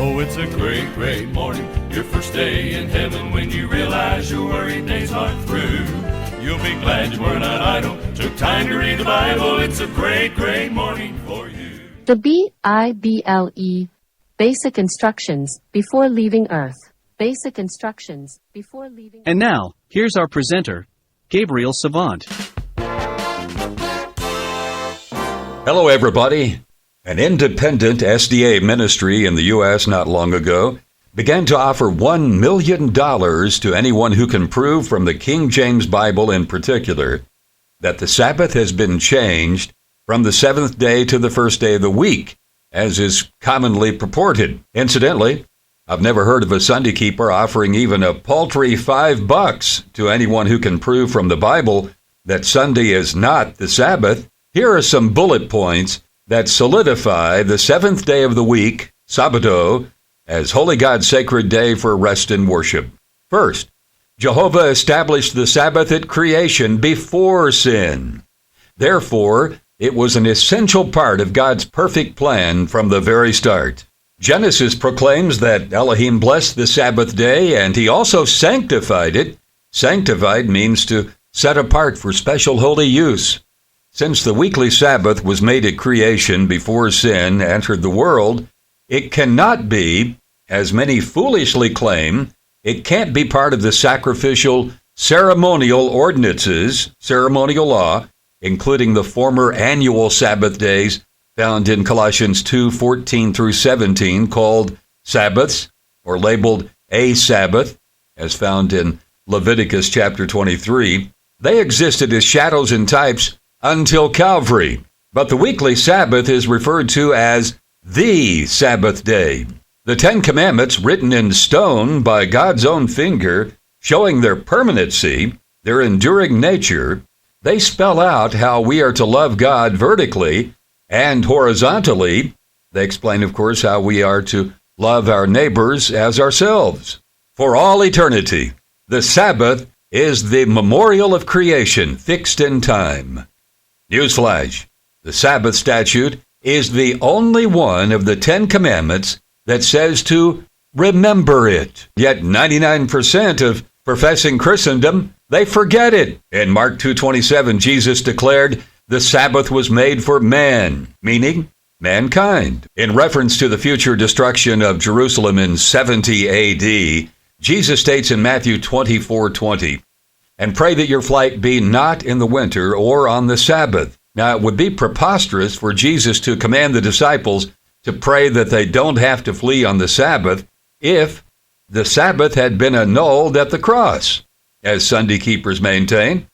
Oh, it's a great, great morning, your first day in heaven, when you realize your worried days are through. You'll be glad you were not idle, took time to read the Bible. It's a great, great morning for you. The BIBLE, Basic Instructions Before Leaving Earth. Basic Instructions Before Leaving Earth. And now, here's our presenter, Gabriel Savant. Hello, everybody. An independent SDA ministry in the U.S. not long ago began to offer $1 million to anyone who can prove from the King James Bible in particular that the Sabbath has been changed from the seventh day to the first day of the week, as is commonly purported. Incidentally, I've never heard of a Sunday keeper offering even a paltry $5 to anyone who can prove from the Bible that Sunday is not the Sabbath. Here are some bullet points that solidify the seventh day of the week, Sabbato, as holy God's sacred day for rest and worship. First, Jehovah established the Sabbath at creation before sin. Therefore, it was an essential part of God's perfect plan from the very start. Genesis proclaims that Elohim blessed the Sabbath day, and he also sanctified it. Sanctified means to set apart for special holy use. Since the weekly Sabbath was made at creation before sin entered the world, it cannot be, as many foolishly claim, it can't be part of the sacrificial ceremonial ordinances, ceremonial law, including the former annual Sabbath days found in Colossians 2:14 through 17, called Sabbaths, or labeled a Sabbath, as found in Leviticus chapter 23. They existed as shadows and types until Calvary, but the weekly Sabbath is referred to as the Sabbath day. The Ten Commandments, written in stone by God's own finger, showing their permanency, their enduring nature, they spell out how we are to love God vertically and horizontally. They explain, of course, how we are to love our neighbors as ourselves. For all eternity, the Sabbath is the memorial of creation fixed in time. Newsflash, the Sabbath statute is the only one of the Ten Commandments that says to remember it. Yet 99% of professing Christendom, they forget it. In Mark 2:27, Jesus declared the Sabbath was made for man, meaning mankind. In reference to the future destruction of Jerusalem in 70 AD, Jesus states in Matthew 24:20, and pray that your flight be not in the winter or on the Sabbath. Now, it would be preposterous for Jesus to command the disciples to pray that they don't have to flee on the Sabbath if the Sabbath had been annulled at the cross, as Sunday keepers maintain.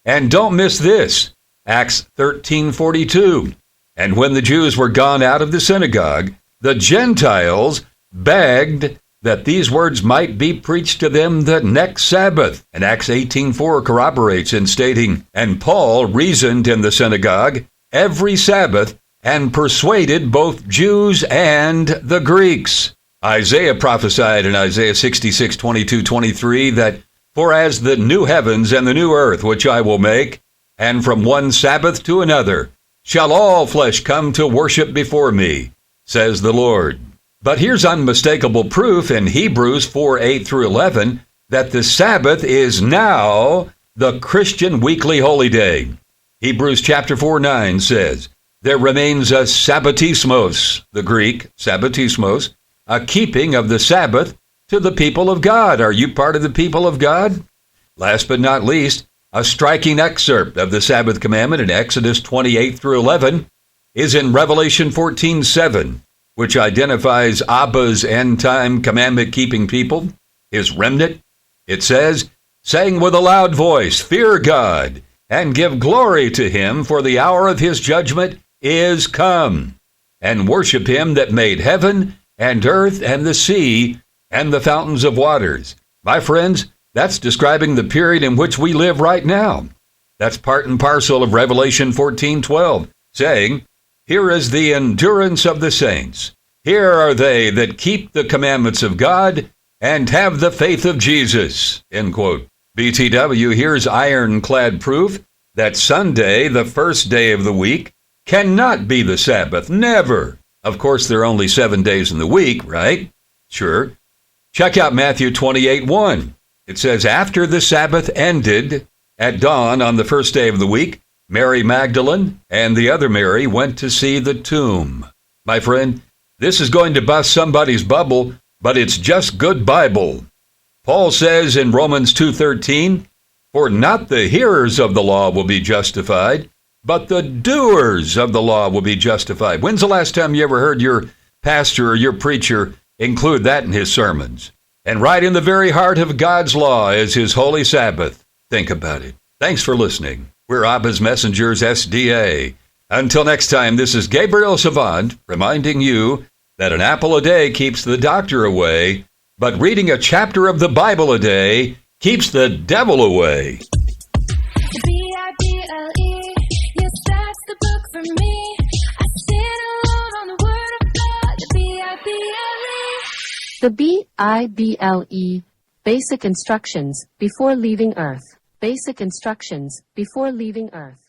And don't miss this, Acts 13:42. And when the Jews were gone out of the synagogue, the Gentiles begged that these words might be preached to them the next Sabbath. And Acts 18:4 corroborates in stating, and Paul reasoned in the synagogue every Sabbath and persuaded both Jews and the Greeks. Isaiah prophesied in Isaiah 66:22-23 that, for as the new heavens and the new earth which I will make, and from one Sabbath to another, shall all flesh come to worship before me, says the Lord. But here's unmistakable proof in Hebrews 4:8 through 11 that the Sabbath is now the Christian weekly holy day. Hebrews chapter 4:9 says, there remains a sabbatismos, the Greek, sabbatismos, a keeping of the Sabbath to the people of God. Are you part of the people of God? Last but not least, a striking excerpt of the Sabbath commandment in Exodus 28 through 11 is in Revelation 14:7. which identifies Abba's end-time commandment-keeping people, his remnant. It says, saying with a loud voice, fear God, and give glory to him, for the hour of his judgment is come, and worship him that made heaven and earth and the sea and the fountains of waters. My friends, that's describing the period in which we live right now. That's part and parcel of Revelation 14:12, saying, here is the endurance of the saints. Here are they that keep the commandments of God and have the faith of Jesus. End quote. BTW, here's ironclad proof that Sunday, the first day of the week, cannot be the Sabbath. Never. Of course, there are only 7 days in the week, right? Sure. Check out Matthew 28:1. It says, after the Sabbath ended at dawn on the first day of the week, Mary Magdalene and the other Mary went to see the tomb. My friend, this is going to bust somebody's bubble, but it's just good Bible. Paul says in Romans 2:13, for not the hearers of the law will be justified, but the doers of the law will be justified. When's the last time you ever heard your pastor or your preacher include that in his sermons? And right in the very heart of God's law is his holy Sabbath. Think about it. Thanks for listening. We're Abba's Messengers SDA. Until next time, this is Gabriel Savant reminding you that an apple a day keeps the doctor away, but reading a chapter of the Bible a day keeps the devil away. B-I-B-L-E, yes, that's the book for me. I stand alone on the word of God, the B-I-B-L-E. The BIBLE, Basic Instructions Before Leaving Earth. Basic Instructions Before Leaving Earth.